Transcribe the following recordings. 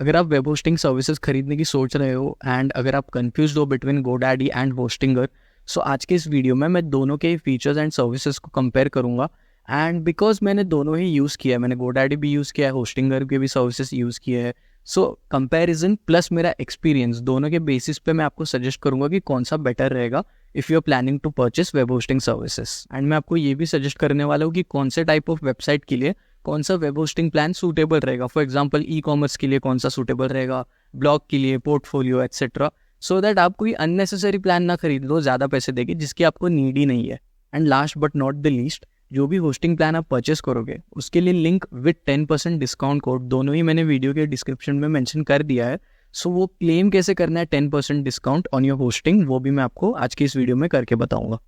अगर आप web hosting services खरीदने की सोच रहे हो एंड अगर आप कंफ्यूज हो बिटवीन गोडैडी एंड होस्टिंगर, सो आज के इस वीडियो में मैं दोनों के फीचर्स एंड सर्विसेज को कंपेयर करूंगा। एंड बिकॉज मैंने दोनों ही यूज़ किया है, मैंने गोडैडी भी यूज़ किया है, होस्टिंगर के भी सर्विसेज यूज़ किए हैं। सो कंपैरिजन प्लस मेरा एक्सपीरियंस दोनों के बेसिस पे मैं आपको सजेस्ट करूंगा कि कौन सा बेटर रहेगा if you are planning to purchase web hosting services. And मैं आपको ये भी सजेस्ट करने वाला हूँ कि कौन से टाइप ऑफ वेबसाइट के लिए कौन सा वेब होस्टिंग प्लान सूटेबल रहेगा। फॉर एग्जांपल ई कॉमर्स के लिए कौन सा सूटेबल रहेगा, ब्लॉग के लिए, पोर्टफोलियो एक्सेट्रा, सो दैट आप कोई अननेसेसरी प्लान ना खरीद लो ज़्यादा पैसे देके जिसकी आपको नीड ही नहीं है। And last but not the least, जो भी होस्टिंग प्लान आप परचेस करोगे उसके लिए लिंक विद 10% डिस्काउंट कोड दोनों ही मैंने वीडियो के डिस्क्रिप्शन में मेंशन कर दिया है। सो वो क्लेम कैसे करना है 10% डिस्काउंट ऑन योर होस्टिंग, वो भी मैं आपको आज की इस वीडियो में करके बताऊंगा।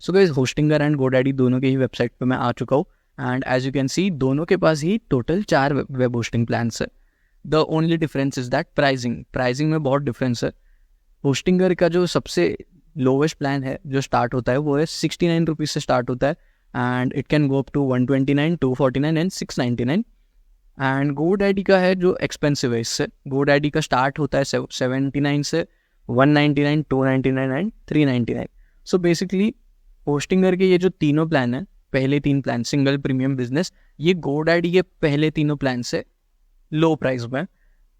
So guys, Hostinger and GoDaddy दोनों के ही वेबसाइट पे मैं आ चुका हूँ। And as you can see दोनों के पास ही टोटल 4 वेब होस्टिंग प्लान्स है। The only difference is that pricing में बहुत डिफरेंस है। होस्टिंगर का जो सबसे लोवेस्ट प्लान है जो स्टार्ट होता है वो है 69 रुपीज़ से स्टार्ट होता है and it can go up to 129, 249 and 699। And GoDaddy का है जो एक्सपेंसिव है, इससे गोडैडी का स्टार्ट होता है 79 से 199, 299 एंड 399। सो बेसिकली होस्टिंगर के ये जो तीनों प्लान है, पहले 3 प्लान सिंगल प्रीमियम बिजनेस, ये गोडैडी के पहले तीनों प्लान से लो प्राइस में।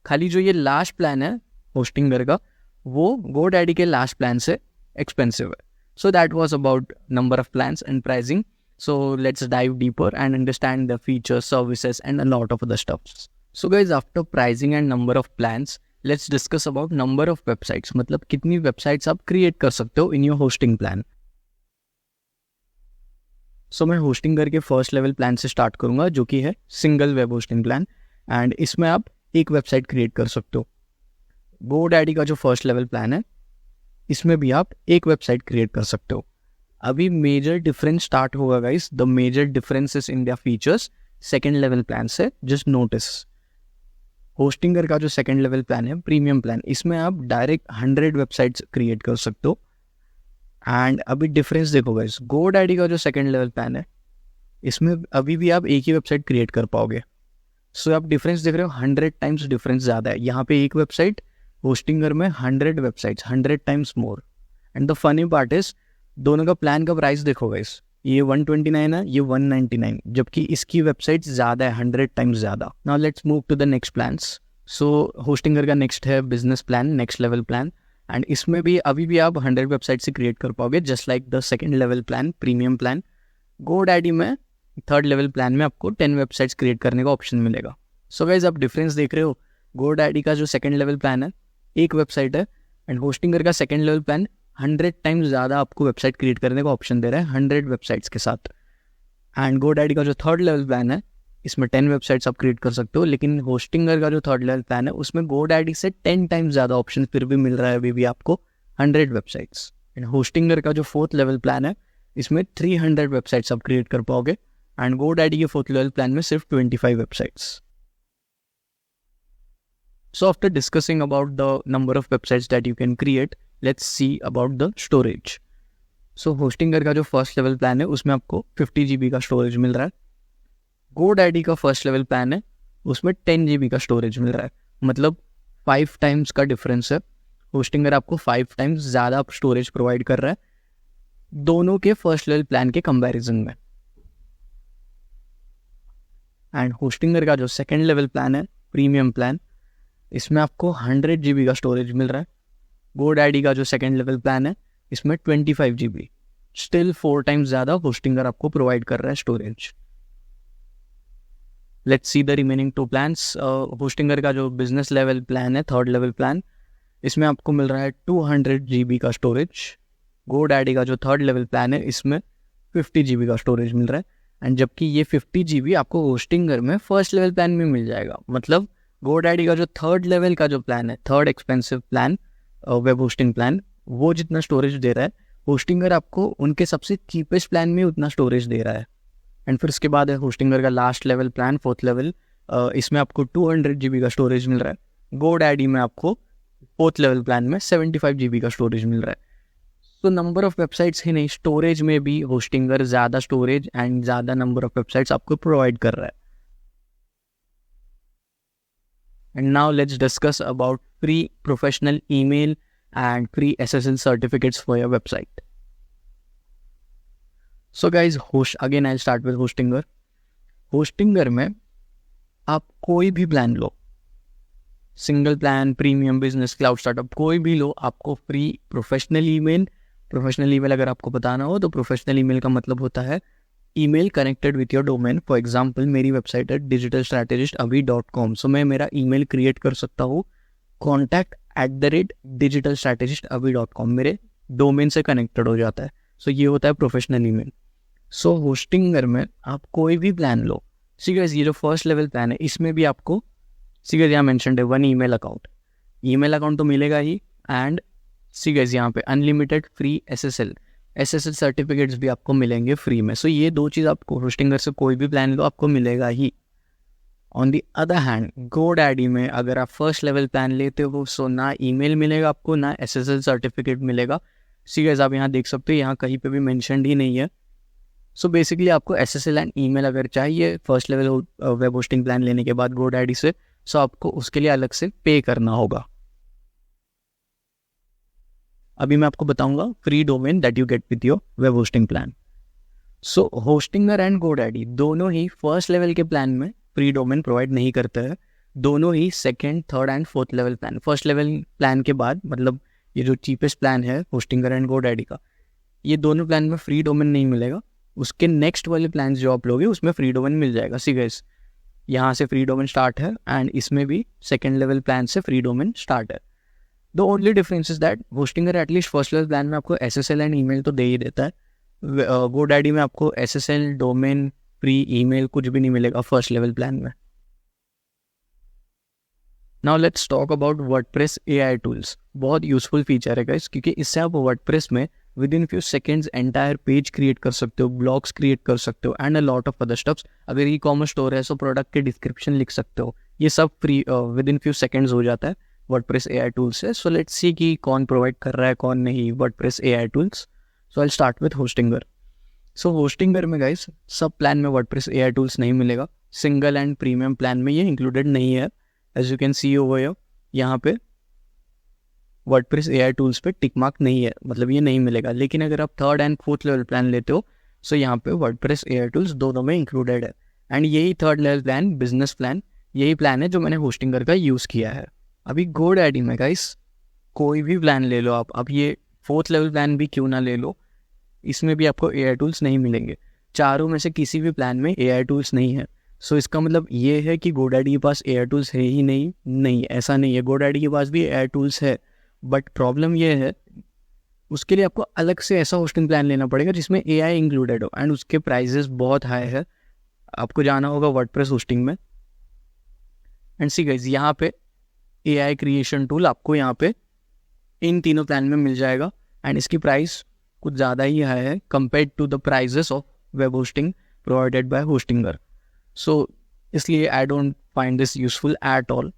खाली जो ये लास्ट प्लान है होस्टिंगर का वो गोडैडी के लास्ट प्लान से एक्सपेंसिव है। So that was about number of plans and pricing. So let's dive deeper and understand the features, services and a lot of other stuff. So guys, after pricing and number of plans, let's discuss about number of websites. मतलब कितनी websites आप create कर सकते हो in your hosting plan. So मैं hosting करके first level plan से start करूँगा जो कि है single web hosting plan and इसमें आप एक website create कर सकते हो। GoDaddy का जो first level plan है इसमें भी आप एक website create कर सकते हो। अभी मेजर डिफरेंस स्टार्ट होगा guys, the major differences in their features second level plan से। जस्ट नोटिस होस्टिंगर का जो सेकंड लेवल प्लान है प्रीमियम प्लान, इसमें आप डायरेक्ट 100 वेबसाइट्स क्रिएट कर सकते हो। एंड अभी डिफरेंस देखो गाइस, गोडैडी का जो सेकंड लेवल प्लान है इसमें अभी भी आप एक ही वेबसाइट क्रिएट कर पाओगे। सो आप डिफरेंस देख रहे हो, 100 टाइम्स डिफरेंस ज़्यादा है। यहाँ पे एक वेबसाइट, होस्टिंगर में 100 websites, 100 times more. And the funny part is दोनों का प्लान का प्राइस देखो गाइस, ये 129 है, ये 199, जबकि इसकी वेबसाइट ज़्यादा है, 100 टाइम्स ज़्यादा। Now let's move to the next plans. So Hostinger का नेक्स्ट है business plan, next level plan. And इसमें भी अभी भी आप 100 वेबसाइट से क्रिएट कर पाओगे just like the second level plan premium plan. GoDaddy में थर्ड लेवल प्लान में आपको 10 वेबसाइट्स क्रिएट करने का ऑप्शन मिलेगा। सो गाइज आप डिफरेंस देख रहे हो, गोडैडी का जो सेकेंड लेवल प्लान है एक वेबसाइट है एंड होस्टिंगर का सेकेंड लेवल प्लान 100 टाइम्स ज़्यादा आपको वेबसाइट क्रिएट करने का ऑप्शन दे रहा है 100 वेबसाइट्स के साथ। एंड गोडैडी का जो थर्ड लेवल प्लान है इसमें 10 वेबसाइट्स आप क्रिएट कर सकते हो, लेकिन होस्टिंगर का जो थर्ड लेवल प्लान है उसमें गोडैडी से 10 टाइम्स ज़्यादा ऑप्शन फिर भी मिल रहा है अभी भी आपको 100 वेबसाइट्स। एंड होस्टिंगर का जो फोर्थ लेवल प्लान है इसमें 300 वेबसाइट्स आप क्रिएट कर पाओगे एंड गोडैडी के फोर्थ लेवल प्लान में सिर्फ 25 websites. So after discussing about the number of websites that you can create, let's see about the storage. So Hostinger का जो फर्स्ट लेवल प्लान है उसमें आपको 50 GB का स्टोरेज मिल रहा है। गोडैडी का फर्स्ट लेवल प्लान है उसमें 10 GB का स्टोरेज मिल रहा है, मतलब 5 टाइम्स का डिफरेंस है। होस्टिंगर आपको 5 टाइम्स ज़्यादा स्टोरेज प्रोवाइड कर रहा है दोनों के फर्स्ट लेवल प्लान के कंपैरिजन में। एंड होस्टिंगर का जो सेकेंड लेवल प्लान है प्रीमियम प्लान, इसमें आपको 100 GB का स्टोरेज मिल रहा है। गोडैडी का जो सेकेंड लेवल प्लान है इसमें 25 GB, स्टिल 4 टाइम्स ज़्यादा होस्टिंगर आपको प्रोवाइड कर रहा है storage. Let's see the remaining 2 plans. Hostinger का जो बिजनेस लेवल प्लान है थर्ड लेवल प्लान, इसमें आपको मिल रहा है 200 GB का स्टोरेज। गोडैडी का जो थर्ड लेवल प्लान है इसमें 50 GB का स्टोरेज मिल रहा है एंड जबकि ये 50 GB आपको होस्टिंगर में फर्स्ट लेवल प्लान में मिल जाएगा। मतलब गोडैडी का जो थर्ड लेवल का जो प्लान है, third expensive plan web hosting plan, वो जितना स्टोरेज दे रहा है होस्टिंगर आपको उनके सबसे चीपेस्ट प्लान में उतना स्टोरेज दे रहा है। एंड फिर उसके बाद है होस्टिंगर का last level plan fourth level, इसमें आपको 200 GB का स्टोरेज मिल रहा है। गोडैडी में आपको फोर्थ लेवल प्लान में 75 GB का स्टोरेज मिल रहा है। तो नंबर ऑफ वेबसाइट्स ही नहीं, स्टोरेज में भी होस्टिंगर ज़्यादा स्टोरेज एंड ज़्यादा नंबर ऑफ वेबसाइट्स आपको प्रोवाइड कर रहा है। सो नंबर ऑफ वेबसाइट्स ही नहीं, स्टोरेज में भी होस्टिंगर ज़्यादा स्टोरेज एंड ज़्यादा नंबर ऑफ वेबसाइट्स आपको प्रोवाइड कर रहा है। सो नंबर ऑफ वेबसाइट्स ही नहीं, स्टोरेज में भी होस्टिंगर ज़्यादा स्टोरेज एंड ज़्यादा नंबर ऑफ वेबसाइट्स आपको प्रोवाइड कर रहा है। And now let's discuss about free professional email and free SSL certificates for your website. So guys again I start with Hostinger. Hostinger में आप कोई भी प्लान लो, single plan, premium, business, cloud startup, कोई भी लो, आपको फ्री प्रोफेशनल ईमेल अगर आपको बताना हो तो प्रोफेशनल ईमेल का मतलब होता है email connected with your domain. For example मेरी वेबसाइट है digitalstrategist.com. सो मैं मेरा ईमेल क्रिएट कर सकता हूँ contact@digitalstrategist.com, मेरे डोमेन से कनेक्टेड हो जाता है. सो ये होता है प्रोफेशनल ईमेल. सो होस्टिंगर में आप कोई भी प्लान लो. सी गाइस, ये जो फर्स्ट लेवल प्लान है इसमें भी आपको सी गाइस यहाँ मेंशन्ड है 1 ईमेल अकाउंट तो मिलेगा ही. एंड सी गाइस यहाँ पे अनलिमिटेड फ्री SSL सर्टिफिकेट्स भी आपको मिलेंगे फ्री में. सो ये दो चीज़ आपको होस्टिंगर से कोई भी प्लान लो आपको मिलेगा ही. On the other hand GoDaddy में अगर आप फर्स्ट लेवल प्लान लेते हो सो ना ईमेल मिलेगा आपको, ना SSL सर्टिफिकेट मिलेगा. सी गाइस आप यहाँ देख सकते हो, यहाँ कहीं पे भी मेंशन्ड ही नहीं है. सो बेसिकली आपको SSL एंड ईमेल अगर चाहिए first level web hosting plan लेने के बाद GoDaddy से, सो आपको उसके लिए अलग से पे करना होगा. अभी मैं आपको बताऊंगा free domain that you get with your web hosting plan. So Hostinger and GoDaddy दोनों ही फर्स्ट लेवल के प्लान में फ्री डोमेन प्रोवाइड नहीं करते हैं. दोनों ही second, third and fourth level plan, first level plan के बाद, मतलब ये जो चीपेस्ट प्लान है होस्टिंगर एंड GoDaddy का, ये दोनों प्लान में फ्री डोमेन नहीं मिलेगा. उसके नेक्स्ट वाले प्लान जो आप लोगे उसमें फ्री डोमेन मिल जाएगा. सी गाइस यहाँ से फ्री डोमेन स्टार्ट है एंड इसमें भी सेकेंड लेवल प्लान से फ्री डोमेन स्टार्ट है. The only difference is that Hostinger at least first level plan में आपको SSL एंड ईमेल तो दे ही देता है. GoDaddy में आपको SSL, डोमेन, फ्री ईमेल कुछ भी नहीं मिलेगा फर्स्ट लेवल प्लान में. Now let's talk about WordPress AI tools. बहुत यूजफुल फीचर है गाइस, क्योंकि इससे आप वर्डप्रेस में with in few seconds entire page create कर सकते हो, ब्लॉग्स क्रिएट कर सकते हो and a lot of other stuffs. अगर ई-कॉमर्स स्टोर है सो प्रोडक्ट के डिस्क्रिप्शन लिख सकते हो. ये सब free with in few seconds हो जाता है वर्डप्रेस AI टूल्स से. सो लेट्स सी कि कौन प्रोवाइड कर रहा है कौन नहीं WordPress AI tools. So I start with Hostinger. So Hostinger में गाइस सब प्लान में वर्डप्रेस AI टूल्स नहीं मिलेगा. सिंगल एंड प्रीमियम प्लान में ये इंक्लूडेड नहीं है. As you can see over here, यहाँ पे वर्डप्रेस AI टूल्स पे टिक मार्क नहीं है, मतलब ये नहीं मिलेगा. लेकिन अगर आप third and fourth level plan लेते हो सो यहाँ पे वर्डप्रेस AI टूल्स दोनों में इंक्लूडेड है. एंड यही third level plan, business plan, यही प्लान है जो मैंने होस्टिंगर का यूज़ किया है. अभी GoDaddy में गाइस कोई भी प्लान ले लो आप, अब ये फोर्थ लेवल प्लान भी क्यों ना ले लो, इसमें भी आपको AI टूल्स नहीं मिलेंगे. चारों में से किसी भी प्लान में AI टूल्स नहीं है. सो इसका मतलब ये है कि GoDaddy के पास AI टूल्स है ही नहीं, ऐसा नहीं है. GoDaddy के पास भी AI टूल्स है, बट प्रॉब्लम ये है उसके लिए आपको अलग से ऐसा होस्टिंग प्लान लेना पड़ेगा जिसमें AI इंक्लूडेड हो एंड उसके प्राइजेस बहुत हाई है. आपको जाना होगा वर्डप्रेस होस्टिंग में एंड सी गाइस यहाँ पे AI क्रिएशन टूल आपको यहाँ पे इन तीनों प्लान में मिल जाएगा एंड इसकी प्राइस कुछ ज़्यादा ही हाई है compared to the prices of web hosting provided by Hostinger. So इसलिए I don't find this useful at all.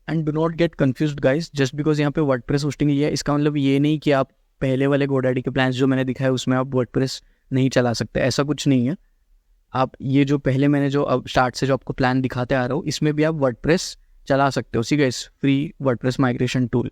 And do not get confused guys, just because यहाँ पे वर्डप्रेस होस्टिंग ही है इसका मतलब ये नहीं कि आप पहले वाले GoDaddy के प्लान्स जो मैंने दिखाए उसमें आप वर्डप्रेस नहीं चला सकते, ऐसा कुछ नहीं है. आप ये जो पहले मैंने जो अब स्टार्ट से जो आपको प्लान दिखाते आ रहा हूँ इसमें भी आप वर्डप्रेस चला सकते हो. See guys free WordPress migration tool,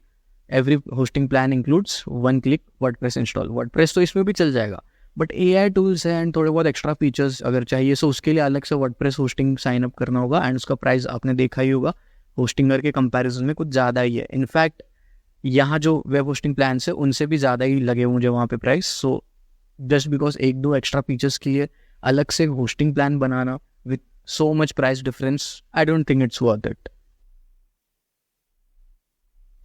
every hosting plan includes 1 click WordPress install. WordPress तो इसमें भी चल जाएगा बट AI टूल्स है एंड थोड़े बहुत एक्स्ट्रा फीचर्स अगर चाहिए सो उसके लिए अलग से वर्डप्रेस होस्टिंग साइन अप करना होगा एंड उसका प्राइस आपने देखा ही होगा होस्टिंगर के कंपैरिजन में कुछ ज़्यादा ही है. इनफैक्ट यहाँ जो वेब होस्टिंग प्लान है उनसे भी ज़्यादा ही लगे मुझे वहाँ पे प्राइस. सो जस्ट बिकॉज एक दो एक्स्ट्रा फीचर्स के लिए अलग से hosting plan banana with so much price difference, I don't think it's worth it.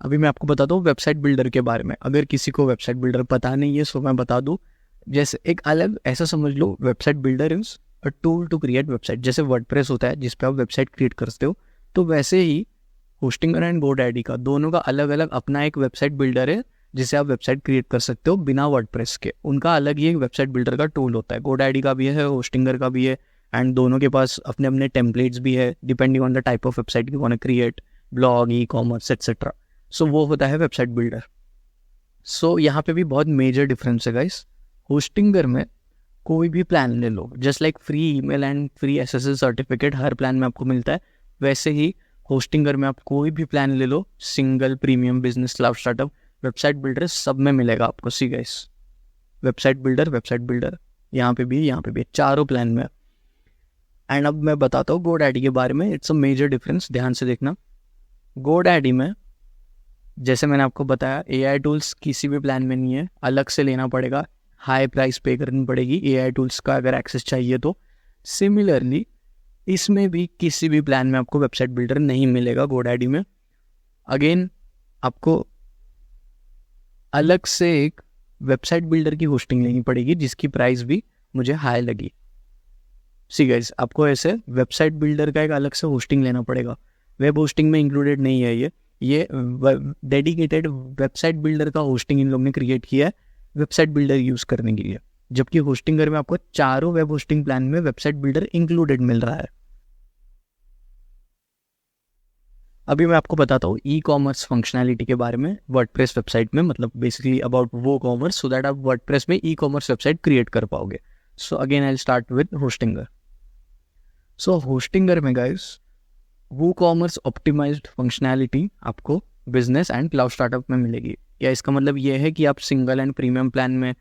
अभी मैं आपको बताता हूँ वेबसाइट बिल्डर के बारे में. अगर किसी को वेबसाइट बिल्डर पता नहीं है सो मैं बता दूँ. जैसे एक अलग ऐसा समझ लो, website builder is a tool to create website. जैसे वर्डप्रेस होता है जिस पे आप वेबसाइट क्रिएट करते हो, तो वैसे ही होस्टिंगर एंड GoDaddy का दोनों का अलग अलग अपना एक वेबसाइट बिल्डर है जिससे आप वेबसाइट क्रिएट कर सकते हो बिना वर्डप्रेस के. उनका अलग ही एक वेबसाइट बिल्डर का टूल होता है. GoDaddy का भी है, होस्टिंगर का भी है एंड दोनों के पास अपने अपने टेम्पलेट्स भी है depending on the type of website you want to create, blog, e-commerce etcetera. So वो होता है वेबसाइट बिल्डर. सो यहाँ पे भी बहुत मेजर डिफरेंस है गाइस. होस्टिंगर में कोई भी प्लान ले लो, just like free email and free SSL certificate हर प्लान में आपको मिलता है, वैसे ही होस्टिंगर में आप कोई भी प्लान ले लो, single, premium, business, cloud startup, website builder, सब में मिलेगा आपको। सी गाइस, वेबसाइट बिल्डर यहाँ पे भी चारों प्लान में। एंड अब मैं बताता हूँ GoDaddy के बारे में। इट्स अ मेजर डिफरेंस, ध्यान से देखना। GoDaddy में जैसे मैंने आपको बताया, AI टूल्स किसी भी प्लान में नहीं है, अलग से लेना पड़ेगा, हाई प्राइस पे करनी पड़ेगी AI टूल्स का अगर एक्सेस चाहिए तो। सिमिलरली इसमें भी किसी भी प्लान में आपको वेबसाइट बिल्डर नहीं मिलेगा GoDaddy में। अगेन आपको अलग से एक वेबसाइट बिल्डर की होस्टिंग लेनी पड़ेगी, जिसकी प्राइस भी मुझे हाई लगी। सी गाइस, आपको ऐसे वेबसाइट बिल्डर का एक अलग से होस्टिंग लेना पड़ेगा। वेब होस्टिंग में इंक्लूडेड नहीं है ये डेडिकेटेड वेबसाइट बिल्डर का होस्टिंग इन लोग ने क्रिएट किया है वेबसाइट बिल्डर यूज़ करने के लिए। जबकि होस्टिंगर में आपको चारों वेब होस्टिंग प्लान में वेबसाइट बिल्डर इंक्लूडेड मिल रहा है। अभी मैं आपको बताता हूँ ई कॉमर्स फंक्शनैलिटी के बारे में वर्डप्रेस वेबसाइट में, मतलब बेसिकली अबाउट वो कॉमर्स, सो दैट आप वर्डप्रेस में ई कॉमर्स वेबसाइट क्रिएट कर पाओगे। So again I start with Hostinger. So Hostinger में गाइस वो कॉमर्स ऑप्टिमाइज्ड फंक्शनैलिटी आपको बिजनेस एंड क्लाउड स्टार्टअप में मिलेगी। या इसका मतलब ये है कि आप सिंगल एंड प्रीमियम प्लान में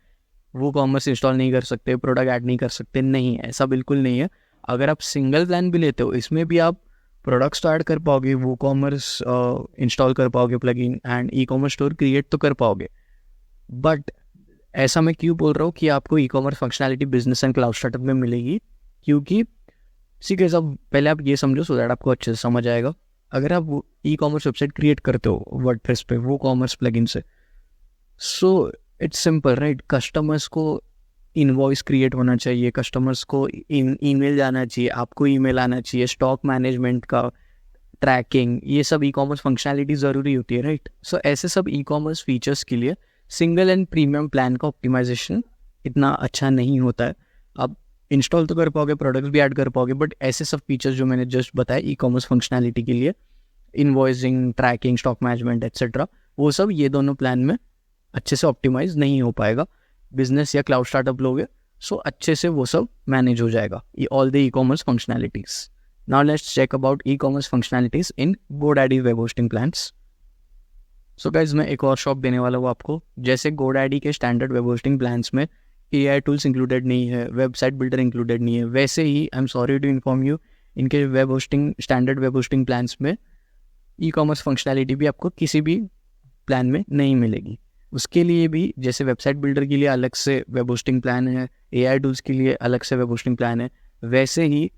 वो कॉमर्स इंस्टॉल नहीं कर सकते, प्रोडक्ट ऐड नहीं कर सकते, नहीं, ऐसा बिल्कुल नहीं है। अगर आप सिंगल प्लान भी लेते हो, इसमें भी आप प्रोडक्ट्स तो ऐड कर पाओगे, वो कॉमर्स इंस्टॉल कर पाओगे plugin, and e commerce store create तो कर पाओगे। बट ऐसा मैं क्यों बोल रहा हूँ कि आपको e commerce functionality business and cloud startup में मिलेगी, क्योंकि सी के सब पहले आप ये समझो सो दैट आपको अच्छे से समझ आएगा। अगर आप वो ई कॉमर्स वेबसाइट क्रिएट करते हो वर्डप्रेस पे वो कॉमर्स प्लगइन से, so it's simple right. Customers को इनवॉइस क्रिएट होना चाहिए, कस्टमर्स को ईमेल जाना चाहिए, आपको ईमेल आना चाहिए, स्टॉक मैनेजमेंट का ट्रैकिंग, ये सब ई कॉमर्स फंक्शनैलिटी ज़रूरी होती है राइट। सो ऐसे सब ई कॉमर्स फीचर्स के लिए सिंगल एंड प्रीमियम प्लान का ऑप्टिमाइजेशन इतना अच्छा नहीं होता है। आप इंस्टॉल तो कर पाओगे, प्रोडक्ट्स भी ऐड कर पाओगे, बट ऐसे सब फीचर्स जो मैंने जस्ट बताया ई कॉमर्स फंक्शनैलिटी के लिए, invoicing, tracking, stock management etcetera, वो सब ये दोनों प्लान में अच्छे से ऑप्टिमाइज नहीं हो पाएगा। बिजनेस या क्लाउड स्टार्टअप लोगे सो अच्छे से वो सब मैनेज हो जाएगा, ये all the e commerce functionalities. Now let's check about e commerce functionalities in GoDaddy web hosting plans. So guys, मैं एक और शॉप देने वाला हूँ आपको। जैसे GoDaddy के स्टैंडर्ड वेब होस्टिंग प्लान्स में AI टूल्स इंक्लूडेड नहीं है, वेबसाइट बिल्डर इंक्लूडेड नहीं है, वैसे ही I am sorry to inform you, इनके web hosting standard web hosting plans में ई कॉमर्स फंक्शनैलिटी भी आपको किसी भी प्लान में नहीं मिलेगी। उसके लिए भी जैसे वेबसाइट बिल्डर के लिए अलग से वेब होस्टिंग प्लान है, AI टूल्स के लिए अलग से वेब होस्टिंग प्लान है, वैसे ही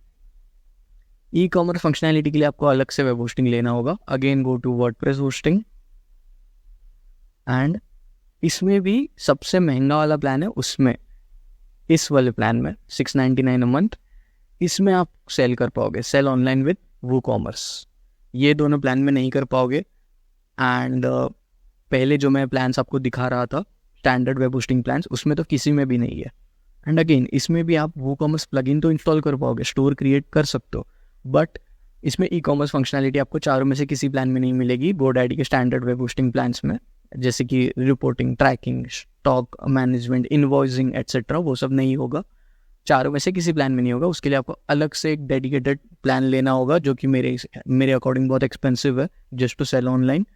ई कॉमर्स फंक्शनैलिटी के लिए आपको अलग से वेब होस्टिंग लेना होगा। Again go to WordPress hosting, and इसमें भी सबसे महंगा वाला प्लान है, उसमें इस वाले प्लान में 699 अ मंथ, इसमें आप सेल कर पाओगे, सेल ऑनलाइन विद वो कॉमर्स। ये दोनों प्लान में नहीं कर पाओगे। एंड पहले जो मैं प्लान्स आपको दिखा रहा था स्टैंडर्ड वेब होस्टिंग प्लान्स, उसमें तो किसी में भी नहीं है। एंड अगेन इसमें भी आप वो कॉमर्स प्लगइन तो इंस्टॉल कर पाओगे, स्टोर क्रिएट कर सकते हो, बट इसमें ई कॉमर्स फंक्शनैलिटी आपको चारों में से किसी प्लान में नहीं मिलेगी GoDaddy के स्टैंडर्ड वेब होस्टिंग प्लान्स में। जैसे कि reporting, tracking, stock management, invoicing etcetera, वो सब नहीं होगा, चारों में से किसी प्लान में नहीं होगा। उसके लिए आपको अलग से एक डेडिकेटेड प्लान लेना होगा, जो कि मेरे अकॉर्डिंग बहुत एक्सपेंसिव है just to sell online.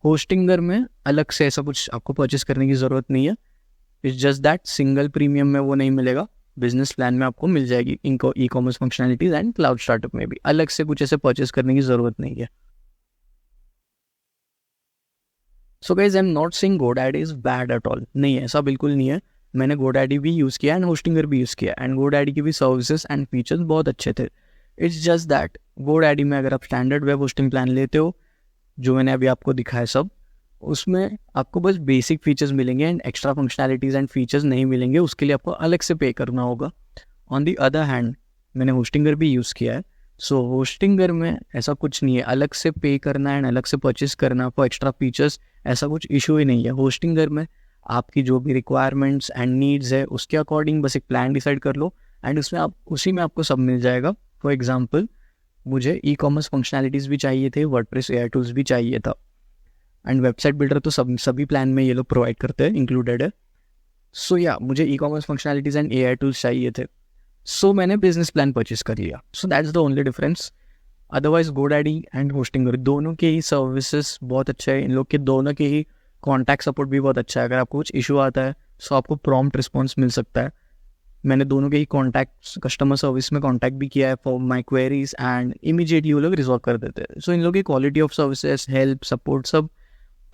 Hostinger में अलग से ऐसा कुछ आपको परचेस करने की ज़रूरत नहीं है, it's just that single premium में वो नहीं मिलेगा, बिजनेस प्लान में आपको मिल जाएगी इनको ई commerce functionalities, and cloud startup में भी अलग से कुछ ऐसे परचेस करने की ज़रूरत नहीं है। So guys, I am not saying GoDaddy is bad at all, नहीं, ऐसा बिल्कुल नहीं है। मैंने GoDaddy भी यूज़ किया एंड होस्टिंगर भी यूज़ किया, एंड GoDaddy की भी सर्विसेज एंड फीचर्स बहुत अच्छे थे। इट्स जस्ट दैट GoDaddy में अगर आप स्टैंडर्ड वेब होस्टिंग प्लान लेते हो, जो मैंने अभी आपको दिखाया सब, उसमें आपको बस बेसिक फीचर्स मिलेंगे and extra functionalities and features नहीं मिलेंगे, उसके लिए आपको अलग से पे करना होगा। ऑन दी अदर हैंड मैंने होस्टिंगर भी यूज़ किया है, सो होस्टिंगर में ऐसा कुछ नहीं है, अलग से पे करना एंड अलग से परचेस करना फॉर एक्स्ट्रा फीचर्स, ऐसा कुछ इशू ही नहीं है। होस्टिंगर में आपकी जो भी रिक्वायरमेंट्स एंड नीड्स है उसके अकॉर्डिंग बस एक प्लान डिसाइड कर लो, एंड उसमें आप उसी में आपको सब मिल जाएगा। फॉर एग्जाम्पल, मुझे ई कॉमर्स फंक्शनैलिटीज़ भी चाहिए थे, वर्डप्रेस AI टूल्स भी चाहिए था, एंड वेबसाइट बिल्डर तो सभी प्लान में ये लोग प्रोवाइड करते हैं, इंक्लूडेड है। सो या मुझे e commerce functionalities and AI tools चाहिए थे, सो मैंने बिजनेस प्लान परचेस कर लिया। So that's the only difference. Otherwise GoDaddy and Hostinger दोनों के ही सर्विसेज बहुत अच्छा है, इन लोग के दोनों के ही कॉन्टैक्ट सपोर्ट भी बहुत अच्छा है। अगर आपको कुछ इशू आता है तो आपको प्रॉम्प्ट रिस्पॉन्स मिल सकता है। मैंने दोनों के ही कॉन्टैक्ट कस्टमर सर्विस में कॉन्टैक्ट भी किया है for my queries and immediately वो लोग रिजॉल्व कर देते हैं। सो इन लोग की quality of services, help, support सब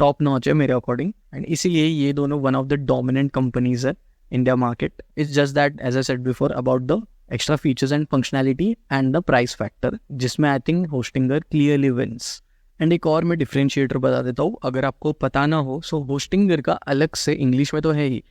टॉप नॉच है मेरे अकॉर्डिंग, एंड इसीलिए ये दोनों one of the dominant companies है in their market. It's just that, as I said before, about the extra features and functionality and the price factor, जिसमें I think Hostinger clearly wins. And एक और मैं differentiator बता देता हूँ, अगर आपको पता ना हो, सो होस्टिंगर का अलग से इंग्लिश में तो है ही,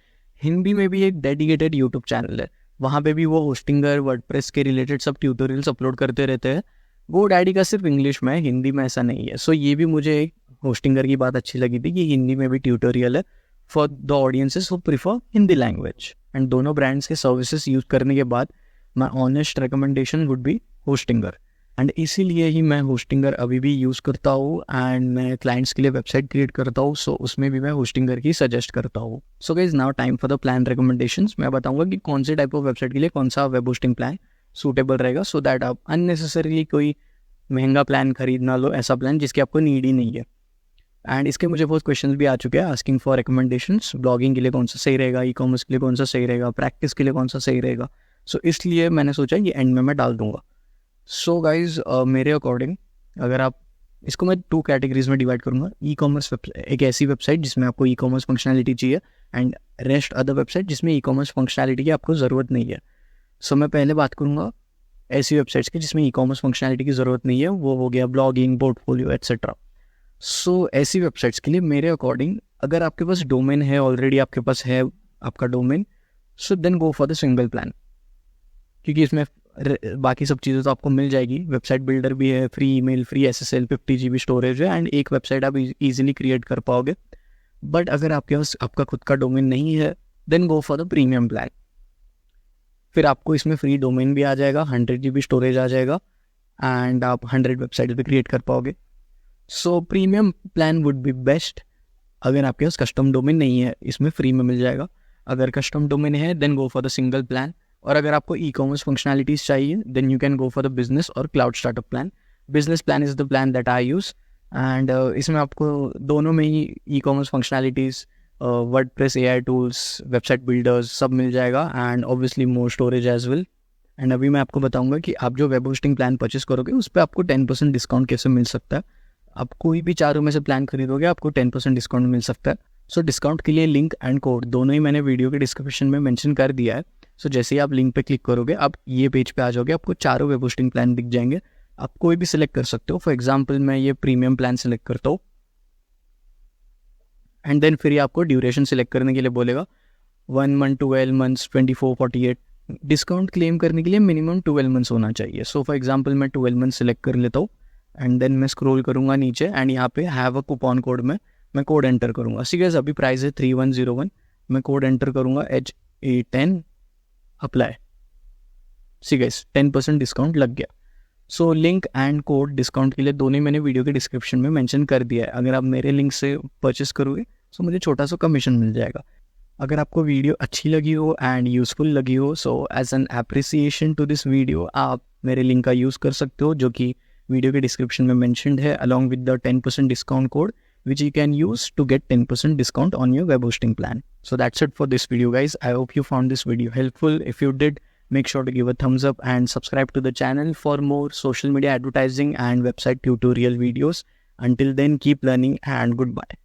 हिंदी में भी एक डेडिकेटेड यूट्यूब चैनल है। वहाँ पे भी वो होस्टिंगर, वर्डप्रेस के रिलेटेड सब ट्यूटोरियल्स अपलोड करते रहते हैं। GoDaddy का सिर्फ इंग्लिश में है, हिंदी में ऐसा नहीं है। सो ये भी मुझे एक होस्टिंगर की बात अच्छी लगी थी कि हिंदी में भी ट्यूटोरियल है for the audiences who prefer Hindi language. And दोनों ब्रांड्स के सर्विसेज यूज करने के बाद my honest recommendation would be Hostinger, and इसीलिए ही मैं होस्टिंगर अभी भी यूज़ करता हूँ एंड मैं क्लाइंट्स के लिए वेबसाइट क्रिएट करता हूँ। सो उसमें भी मैं होस्टिंगर की सजेस्ट करता हूँ। So guys, now time for the plan recommendations. मैं बताऊंगा कि कौन से टाइप ऑफ वेबसाइट के लिए कौन सा वेब होस्टिंग प्लान सूटेबल रहेगा, सो दैट आप अननेसेसरीली कोई महंगा प्लान खरीद ना लो, ऐसा प्लान जिसकी आपको नीड ही नहीं है। एंड इसके मुझे बहुत क्वेश्चंस भी आ चुके हैं आस्किंग फॉर रिकमेंडेशंस। ब्लॉगिंग के लिए कौन सा सही रहेगा, ई कॉमर्स के लिए कौन सा सही रहेगा, प्रैक्टिस के लिए कौन सा सही रहेगा। सो इसलिए मैंने सोचा ये एंड में मैं डाल दूंगा। सो गाइज, मेरे अकॉर्डिंग अगर आप इसको मैं 2 कैटेगरीज में डिवाइड करूँगा। ई कॉमर्स एक ऐसी वेबसाइट जिसमें आपको ई कॉमर्स फंक्शनैलिटी चाहिए, एंड रेस्ट अदर वेबसाइट जिसमें ई कॉमर्स फंक्शनैलिटी की आपको ज़रूरत नहीं है। सो मैं पहले बात करूँगा ऐसी वेबसाइट्स की जिसमें ई कॉमर्स फंक्शनैलिटी की ज़रूरत नहीं है, वो हो गया ब्लॉगिंग, पोर्टफोलियो एट्सेट्रा। सो ऐसी वेबसाइट्स के लिए मेरे अकॉर्डिंग, अगर आपके पास डोमेन है ऑलरेडी, आपके पास है आपका domain, so then go for the single plan, क्योंकि इसमें बाकी सब चीज़ें तो आपको मिल जाएगी। वेबसाइट बिल्डर भी है, free email, free SSL, 50 GB storage है, एंड एक वेबसाइट आप इजीली क्रिएट कर पाओगे। बट अगर आपके पास आपका खुद का डोमेन नहीं है, then go for the premium plan. फिर आपको इसमें फ्री डोमेन भी आ जाएगा, 100 GB स्टोरेज आ जाएगा, एंड आप 100 वेबसाइट भी क्रिएट कर पाओगे। सो premium plan would be best अगर आपके पास कस्टम डोमेन नहीं है, इसमें फ्री में मिल जाएगा। अगर कस्टम डोमेन है then go for the single plan, और अगर आपको ई कॉमर्स फंक्शनैलिटीज़ चाहिए then you can go for the business और cloud startup plan. Business plan is the plan that I use, and इसमें आपको दोनों में ही e-commerce functionalities, WordPress, AI tools, website builders सब मिल जाएगा, and obviously more storage as well. And अभी मैं आपको बताऊंगा कि आप जो वेब होस्टिंग प्लान परचेस करोगे उस पर आपको 10% डिस्काउंट कैसे मिल सकता है। आप कोई भी चारों में से प्लान खरीदोगे आपको 10% डिस्काउंट मिल सकता है। सो डिस्काउंट के लिए लिंक एंड कोड दोनों ही मैंने वीडियो के डिस्क्रिप्शन में मेंशन कर दिया है। सो जैसे ही आप लिंक पे क्लिक करोगे आप ये पेज पे आ जाओगे, आपको चारों वेब होस्टिंग प्लान दिख जाएंगे। आप कोई भी सिलेक्ट कर सकते हो। फॉर एग्जांपल मैं ये प्रीमियम प्लान सिलेक्ट करता हूँ, एंड देन फिर ये आपको ड्यूरेशन सिलेक्ट करने के लिए बोलेगा 1 month, 12 months, 24, 48। डिस्काउंट क्लेम करने के लिए मिनिमम 12 months होना चाहिए। सो फॉर एग्जांपल मैं 12 months सिलेक्ट कर लेता हूँ, एंड देन मैं स्क्रॉल करूँगा नीचे, एंड यहाँ पे हैव अ कूपन कोड में मैं कोड एंटर करूँगा। सी गाइस, अभी प्राइस है 3101, मैं कोड एंटर करूँगा HA10, apply. See guys, 10% discount लग गया। So link and code discount के लिए दोनों ही मैंने वीडियो के डिस्क्रिप्शन में मेंशन कर दिया है। अगर आप मेरे लिंक से परचेस करोगे सो मुझे छोटा सा कमीशन मिल जाएगा। अगर आपको वीडियो अच्छी लगी हो एंड यूज़फुल लगी हो, so as an appreciation to this video आप मेरे लिंक का यूज़ कर सकते हो, जो कि वीडियो के डिस्क्रिप्शन में मेंशनड है, along with the 10% discount code which you can use to get 10% discount on your web hosting plan. So that's it for this video, guys. I hope you found this video helpful. If you did, make sure to give a thumbs up and subscribe to the channel for more social media advertising and website tutorial videos. Until then, keep learning and goodbye.